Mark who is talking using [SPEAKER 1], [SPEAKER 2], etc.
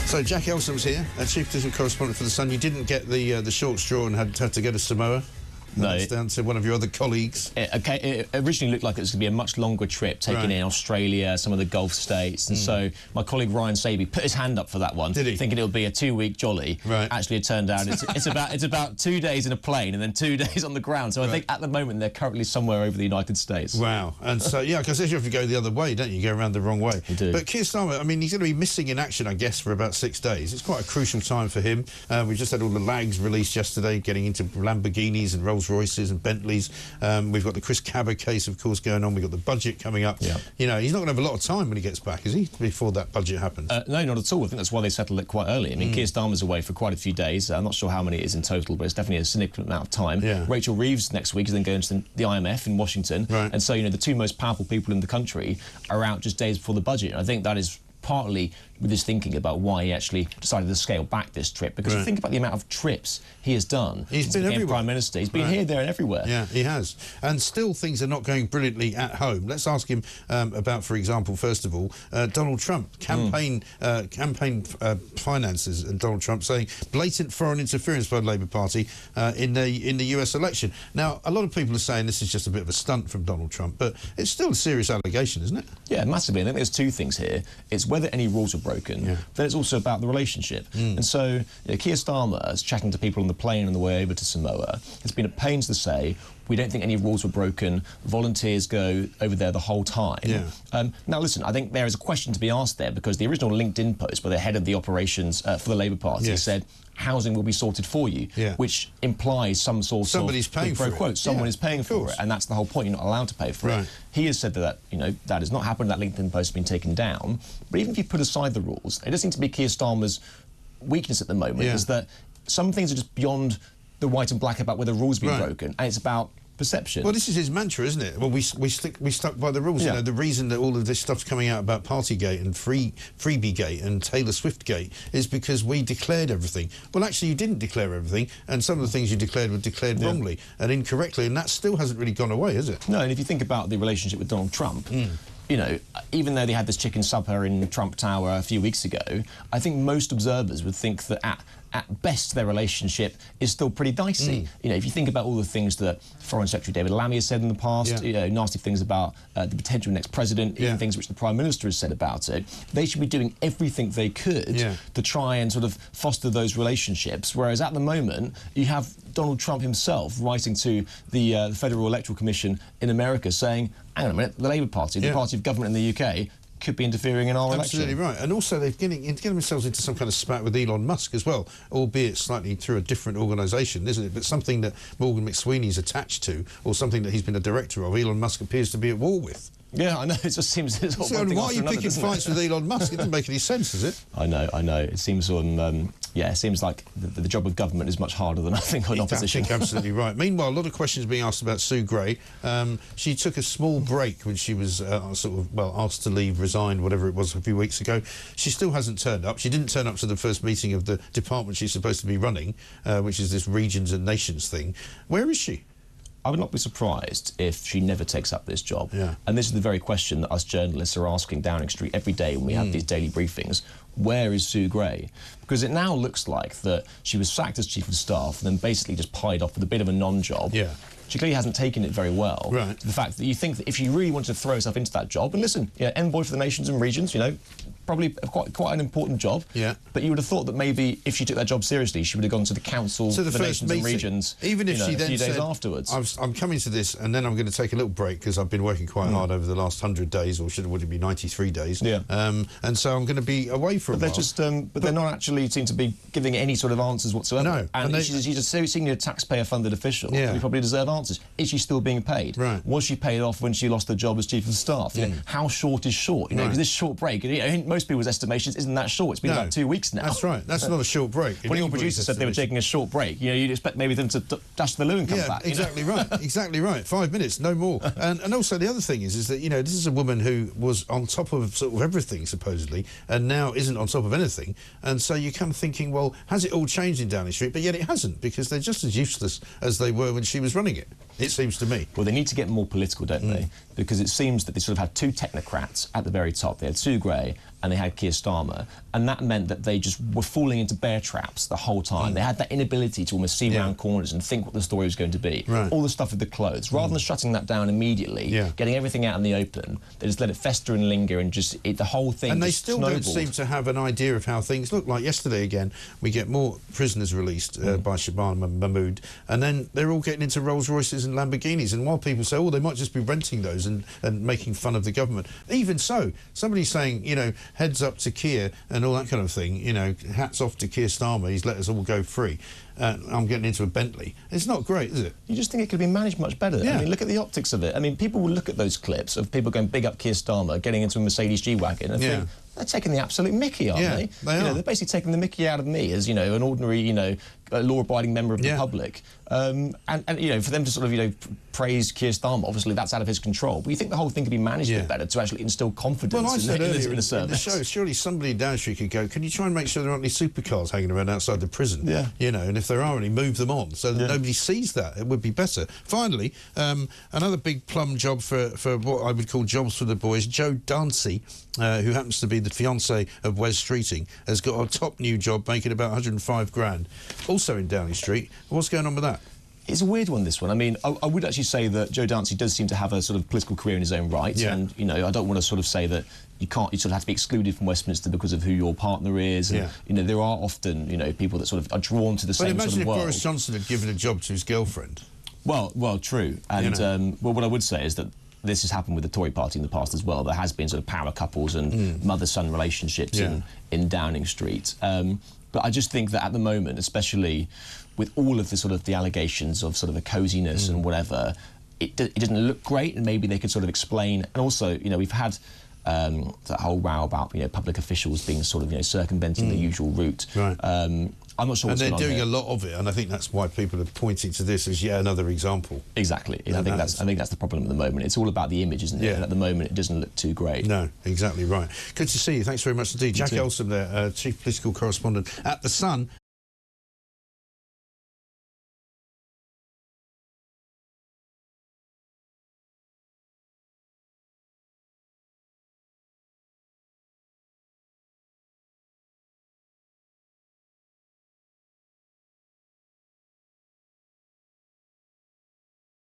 [SPEAKER 1] So Jack Elsom's here, chief political correspondent for The Sun. You didn't get the short straw and had to go to Samoa.
[SPEAKER 2] No,
[SPEAKER 1] it's down to one of your other colleagues.
[SPEAKER 2] It originally looked like it was going to be a much longer trip, taking in Australia, some of the Gulf states, and so my colleague Ryan Sabey put his hand up for that one.
[SPEAKER 1] Did he?
[SPEAKER 2] Thinking it would be a 2-week jolly.
[SPEAKER 1] Right.
[SPEAKER 2] Actually, it turned out it's about 2 days in a plane and then 2 days on the ground. So I think at the moment they're currently somewhere over the United States.
[SPEAKER 1] Wow. And so yeah, because you have to go the other way, don't you? You go around the wrong way.
[SPEAKER 2] You do.
[SPEAKER 1] But Keir Starmer, I mean, he's going to be missing in action, I guess, for about 6 days. It's quite a crucial time for him. We've just had all the lags released yesterday, getting into Lamborghinis and Rolls Royces and Bentleys. We've got the Chris Cabba case, of course, going on. We've got the budget coming up.
[SPEAKER 2] Yeah.
[SPEAKER 1] You know, he's not going to have a lot of time when he gets back, is he, before that budget happens?
[SPEAKER 2] No, not at all. I think that's why they settled it quite early. I mean, Keir Starmer's away for quite a few days. I'm not sure how many it is in total, but it's definitely a significant amount of time.
[SPEAKER 1] Yeah.
[SPEAKER 2] Rachel Reeves next week is then going to the IMF in Washington.
[SPEAKER 1] Right.
[SPEAKER 2] And so, you know, the two most powerful people in the country are out just days before the budget. And I think that is partly with his thinking about why he actually decided to scale back this trip, because you think about the amount of trips he has done.
[SPEAKER 1] He's been everywhere.
[SPEAKER 2] Prime Minister. He's been here, there and everywhere.
[SPEAKER 1] Yeah, he has. And still things are not going brilliantly at home. Let's ask him about, for example, first of all, Donald Trump. Campaign finances, and Donald Trump saying blatant foreign interference by the Labour Party in the US election. Now, a lot of people are saying this is just a bit of a stunt from Donald Trump, but it's still a serious allegation, isn't it?
[SPEAKER 2] Yeah, massively. I think there's two things here. It's whether any rules are broken, then it's also about the relationship. And so, you know, Keir Starmer is chatting to people on the plane on the way over to Samoa. It's been at pains to say, we don't think any rules were broken. Volunteers go over there the whole time. Now, listen, I think there is a question to be asked there, because the original LinkedIn post by the head of the operations for the Labour Party said, housing will be sorted for you, which implies some sort
[SPEAKER 1] Somebody's
[SPEAKER 2] of
[SPEAKER 1] paying for it.
[SPEAKER 2] quote. Someone is paying for it, and that's the whole point. You're not allowed to pay for it. He has said that, you know, that has not happened. That LinkedIn post has been taken down. But even if you put aside the rules, it does seem to be Keir Starmer's weakness at the moment is that some things are just beyond the white and black about whether rules have been broken, and it's about perception.
[SPEAKER 1] Well, this is his mantra, isn't it? Well, we stuck by the rules. You know, the reason that all of this stuff's coming out about Partygate and Freebiegate and Taylor Swiftgate is because we declared everything. Well, actually, you didn't declare everything, and some of the things you declared were declared wrongly and incorrectly, and that still hasn't really gone away, has it?
[SPEAKER 2] No, and if you think about the relationship with Donald Trump, you know, even though they had this chicken supper in Trump Tower a few weeks ago, I think most observers would think that at best their relationship is still pretty dicey. You know, if you think about all the things that Foreign Secretary David Lammy has said in the past, you know, nasty things about the potential next president, even things which the Prime Minister has said about it, they should be doing everything they could to try and sort of foster those relationships, whereas at the moment you have Donald Trump himself writing to the Federal Electoral Commission in America saying, hang on a minute, the Labour Party, the party of government in the UK, could be interfering in our election.
[SPEAKER 1] Absolutely right. And also they're getting themselves into some kind of spat with Elon Musk as well, albeit slightly through a different organisation, isn't it? But something that Morgan McSweeney's attached to, or something that he's been a director of, Elon Musk appears to be at war with.
[SPEAKER 2] Yeah, I know. It just seems... It's
[SPEAKER 1] so why are you picking fights with Elon Musk? It doesn't make any sense, does it?
[SPEAKER 2] I know. It seems it seems like the job of government is much harder than I think on opposition.
[SPEAKER 1] I think absolutely right. Meanwhile, a lot of questions being asked about Sue Gray. She took a small break when she was asked to leave, resigned, whatever it was, a few weeks ago. She still hasn't turned up. She didn't turn up to the first meeting of the department she's supposed to be running, which is this regions and nations thing. Where is she?
[SPEAKER 2] I would not be surprised if she never takes up this job. And this is the very question that us journalists are asking Downing Street every day when we have these daily briefings. Where is Sue Gray? Because it now looks like that she was sacked as Chief of Staff and then basically just pied off with a bit of a non-job. She clearly hasn't taken it very well. The fact that you think that if she really wanted to throw herself into that job, and listen, envoy for the nations and regions, you know, probably quite an important job. But you would have thought that maybe if she took that job seriously, she would have gone to the council for the nations and regions,
[SPEAKER 1] even if she then
[SPEAKER 2] a few days
[SPEAKER 1] said,
[SPEAKER 2] afterwards.
[SPEAKER 1] I'm coming to this, and then I'm going to take a little break because I've been working quite hard over the last 100 days, or would it be 93 days? And so I'm going to be away for a while.
[SPEAKER 2] But they're not actually seem to be giving any sort of answers whatsoever.
[SPEAKER 1] No,
[SPEAKER 2] and she's a so senior taxpayer-funded official. We probably deserve answers. Is she still being paid? Was she paid off when she lost her job as Chief of Staff? You know, how short is short? You know, because this short break, in most people's estimations, isn't that short. It's been about 2 weeks now.
[SPEAKER 1] That's right. That's not a short break.
[SPEAKER 2] When your producer said they were taking a short break, you know, you'd expect maybe them to dash the loo and come back.
[SPEAKER 1] Exactly right. Exactly right. 5 minutes, no more. And also the other thing is that, you know, this is a woman who was on top of sort of everything supposedly, and now isn't on top of anything. And so you're kind of thinking, well, has it all changed in Downing Street? But yet it hasn't, because they're just as useless as they were when she was running it. It seems to me.
[SPEAKER 2] Well, they need to get more political, don't they? Because it seems that they sort of had two technocrats at the very top. They had Sue Gray and they had Keir Starmer. and that meant that they just were falling into bear traps the whole time. They had that inability to almost see around corners and think what the story was going to be. All the stuff with the clothes. Rather than shutting that down immediately, getting everything out in the open, they just let it fester and linger, and just the whole thing.
[SPEAKER 1] And they
[SPEAKER 2] just
[SPEAKER 1] still
[SPEAKER 2] snowballed.
[SPEAKER 1] don't seem to have an idea of how things look. Like yesterday again, we get more prisoners released by Shabana Mahmood, and then they're all getting into Rolls Royces and Lamborghinis. And while people say, oh, they might just be renting those and making fun of the government, even so, somebody's saying, you know, heads up to Keir and all that kind of thing, you know, hats off to Keir Starmer, he's let us all go free. I'm getting into a Bentley. It's not great, is it?
[SPEAKER 2] You just think it could be managed much better. I mean, look at the optics of it. I mean, people will look at those clips of people going big up Keir Starmer, getting into a Mercedes G-Wagon, and think, they're taking the absolute mickey, aren't they?
[SPEAKER 1] They are.
[SPEAKER 2] Know, they're basically taking the mickey out of me as, you know, an ordinary, you know, law-abiding member of the public. And, you know, for them to sort of, you know, praise Keir Starmer, obviously that's out of his control. But you think the whole thing could be managed a bit better to actually instill confidence
[SPEAKER 1] well, I said earlier
[SPEAKER 2] in the service.
[SPEAKER 1] In the show, surely somebody in Down Street could go, can you try and make sure there aren't any supercars hanging around outside the prison? You know, and if there are any, move them on so that nobody sees that. It would be better. Finally, another big plum job for what I would call jobs for the boys. Joe Dancy, who happens to be the fiancé of Wes Streeting, has got a top new job making about 105 grand. Also in Downing Street. What's going on with that?
[SPEAKER 2] It's a weird one, this one. I mean, I would actually say that Joe Dancy does seem to have a sort of political career in his own right. And, you know, I don't want to sort of say that you sort of have to be excluded from Westminster because of who your partner is. And, you know, there are often, you know, people that sort of are drawn to the same sort of world.
[SPEAKER 1] But imagine if Boris Johnson had given a job to his girlfriend.
[SPEAKER 2] Well, true. And,
[SPEAKER 1] you know.
[SPEAKER 2] well, what I would say is that this has happened with the Tory party in the past as well. There has been sort of power couples and mother-son relationships in Downing Street. But I just think that at the moment, especially with all of the sort of the allegations of sort of a coziness and whatever, it doesn't look great, and maybe they could sort of explain. And also, you know, we've had that whole row about, you know, public officials being sort of, you know, circumventing the usual route. I'm not sure what's going on.
[SPEAKER 1] And they're doing
[SPEAKER 2] here.
[SPEAKER 1] a lot of it, and I think that's why people are pointing to this as yet another example.
[SPEAKER 2] Exactly. I think that's the problem at the moment. It's all about the image, isn't it? And at the moment, it doesn't look too great.
[SPEAKER 1] No, exactly right. Good to see you. Thanks very much indeed. Jack Elsom there, Chief Political Correspondent at The Sun.